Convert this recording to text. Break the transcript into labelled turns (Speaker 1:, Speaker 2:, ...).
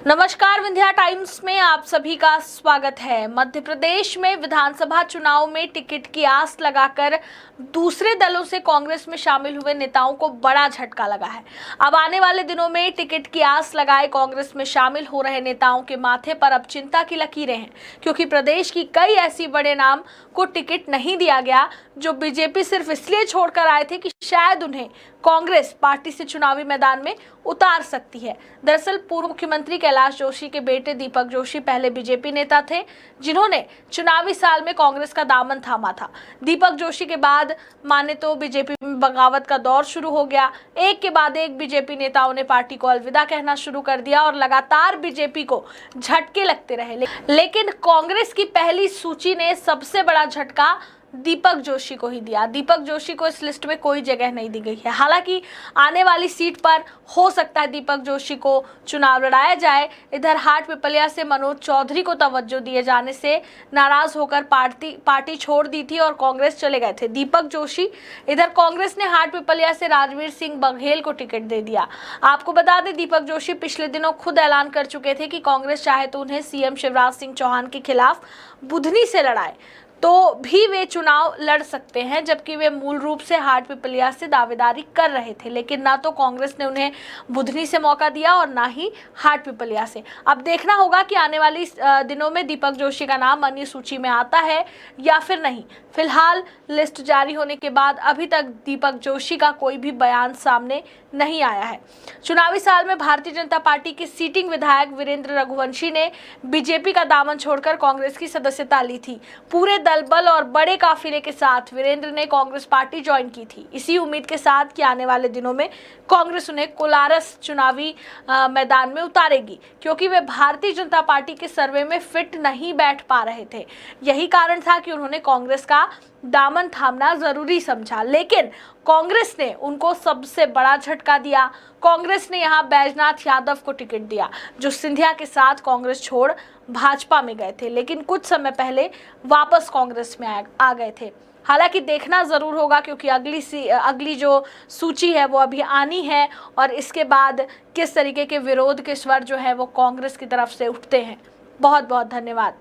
Speaker 1: नमस्कार, विंध्या टाइम्स में आप सभी का स्वागत है। मध्य प्रदेश में विधानसभा चुनाव में टिकट की आस लगाकर दूसरे दलों से कांग्रेस में शामिल हुए नेताओं को बड़ा झटका लगा है। अब आने वाले दिनों में टिकट की आस लगाए कांग्रेस में शामिल हो रहे नेताओं के माथे पर अब चिंता की लकीरें हैं, क्योंकि प्रदेश की कई ऐसी बड़े नाम को टिकट नहीं दिया गया जो बीजेपी सिर्फ इसलिए छोड़कर आए थे कि शायद उन्हें कांग्रेस पार्टी से चुनावी मैदान में उतार सकती है। दरअसल पूर्व मुख्यमंत्री कैलाश जोशी के बेटे दीपक जोशी पहले बीजेपी नेता थे, जिन्होंने चुनावी साल में कांग्रेस का दामन थामा था। दीपक जोशी के बाद माने तो बीजेपी में बगावत का दौर शुरू हो गया। एक के बाद एक बीजेपी नेताओं ने पार्टी को अलविदा कहना शुरू कर दिया और लगातार बीजेपी को झटके लगते रहे। लेकिन कांग्रेस की पहली सूची ने सबसे बड़ा झटका दीपक जोशी को ही दिया। दीपक जोशी को इस लिस्ट में कोई जगह नहीं दी गई है। हालांकि आने वाली सीट पर हो सकता है दीपक जोशी को चुनाव लड़ाया जाए। इधर हाटपिपलिया से मनोज चौधरी को तवज्जो दिए जाने से नाराज होकर पार्टी छोड़ दी थी और कांग्रेस चले गए थे दीपक जोशी। इधर कांग्रेस ने हाटपिपलिया से राजवीर सिंह बघेल को टिकट दे दिया। आपको बता दें, दीपक जोशी पिछले दिनों खुद ऐलान कर चुके थे कि कांग्रेस चाहे तो उन्हें सीएम शिवराज सिंह चौहान के खिलाफ बुधनी से लड़ाए तो भी वे चुनाव लड़ सकते हैं, जबकि वे मूल रूप से हाटपिपलिया से दावेदारी कर रहे थे। लेकिन ना तो कांग्रेस ने उन्हें बुधनी से मौका दिया और ना ही हाटपिपलिया से। अब देखना होगा कि आने वाली दिनों में दीपक जोशी का नाम अन्य सूची में आता है या फिर नहीं। फिलहाल लिस्ट जारी होने के बाद अभी तक दीपक जोशी का कोई भी बयान सामने नहीं आया है। चुनावी साल में भारतीय जनता पार्टी के सीटिंग विधायक वीरेंद्र रघुवंशी ने बीजेपी का दामन छोड़कर कांग्रेस की सदस्यता ली थी। पूरे दल बल और बड़े काफिले के साथ वीरेंद्र ने कांग्रेस पार्टी ज्वाइन की थी, इसी उम्मीद के साथ कि आने वाले दिनों में कांग्रेस उन्हें कोलारस चुनावी मैदान में उतारेगी, क्योंकि वे भारतीय जनता पार्टी के सर्वे में फिट नहीं बैठ पा रहे थे। यही कारण था कि उन्होंने कांग्रेस का दामन थामना जरूरी समझा। लेकिन कांग्रेस ने उनको सबसे बड़ा झटका दिया। कांग्रेस ने यहां बैजनाथ यादव को टिकट दिया, जो सिंधिया के साथ कांग्रेस छोड़ भाजपा में गए थे, लेकिन कुछ समय पहले वापस कांग्रेस में आ गए थे। हालांकि देखना जरूर होगा, क्योंकि अगली जो सूची है वो अभी आनी है और इसके बाद किस तरीके के विरोध के स्वर जो है वो कांग्रेस की तरफ से उठते हैं। बहुत बहुत धन्यवाद।